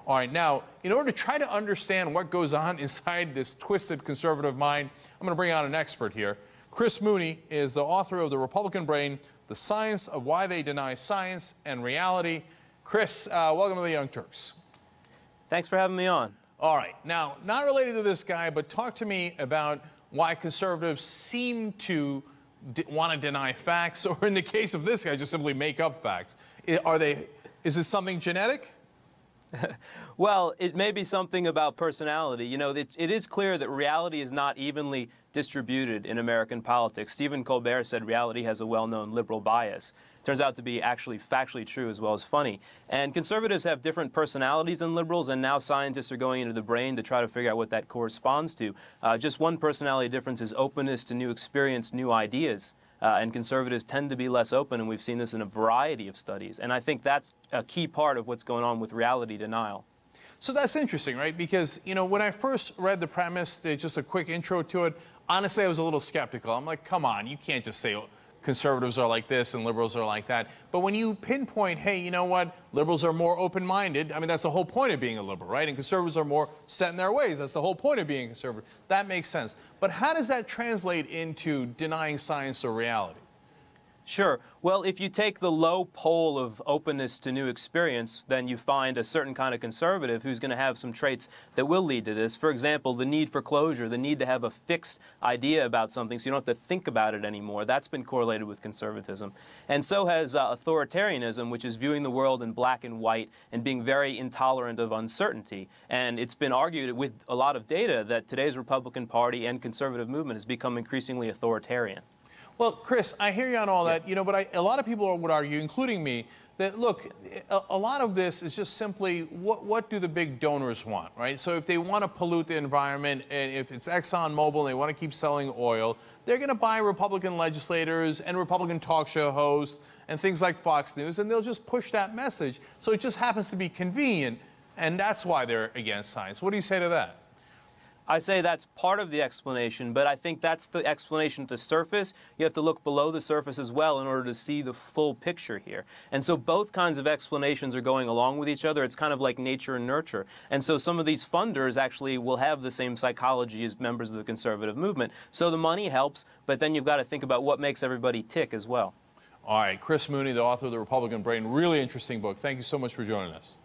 All right, now, in order to try to understand what goes on inside this twisted conservative mind, I'm going to bring on an expert here. Chris Mooney is the author of The Republican Brain, The Science of Why They Deny Science and Reality. Chris, welcome to the Young Turks. Thanks for having me on. All right, now, not related to this guy, but talk to me about why conservatives seem to want to deny facts, or in the case of this guy, just simply make up facts. Is this something genetic? Well, it may be something about personality. You know, it is clear that reality is not evenly distributed in American politics. Stephen Colbert said reality has a well-known liberal bias. Turns out to be actually factually true as well as funny. And conservatives have different personalities than liberals, and now scientists are going into the brain to try to figure out what that corresponds to. Just one personality difference is openness to new experience, new ideas. And conservatives tend to be less open, and we've seen this in a variety of studies. And I think that's a key part of what's going on with reality denial. So that's interesting, right? Because, you know, when I first read the premise, just a quick intro to it, honestly, I was a little skeptical. I'm like, come on, you can't just say conservatives are like this and liberals are like that. But when you pinpoint, hey, you know what, liberals are more open-minded, I mean, that's the whole point of being a liberal, right? And conservatives are more set in their ways. That's the whole point of being conservative. That makes sense. But how does that translate into denying science or reality? Sure. Well, if you take the low pole of openness to new experience, then you find a certain kind of conservative who's going to have some traits that will lead to this. For example, the need for closure, the need to have a fixed idea about something so you don't have to think about it anymore. That's been correlated with conservatism. And so has authoritarianism, which is viewing the world in black and white and being very intolerant of uncertainty. And it's been argued with a lot of data that today's Republican Party and conservative movement has become increasingly authoritarian. Well, Chris, I hear you on all that, you know, but a lot of people would argue, including me, that, look, a lot of this is just simply what do the big donors want, right? So if they want to pollute the environment, and if it's ExxonMobil and they want to keep selling oil, they're going to buy Republican legislators and Republican talk show hosts and things like Fox News, and they'll just push that message. So it just happens to be convenient, and that's why they're against science. What do you say to that? I say that's part of the explanation, but I think that's the explanation at the surface. You have to look below the surface as well in order to see the full picture here. And so both kinds of explanations are going along with each other. It's kind of like nature and nurture. And so some of these funders actually will have the same psychology as members of the conservative movement. So the money helps, but then you've got to think about what makes everybody tick as well. All right, Chris Mooney, the author of The Republican Brain, really interesting book. Thank you so much for joining us.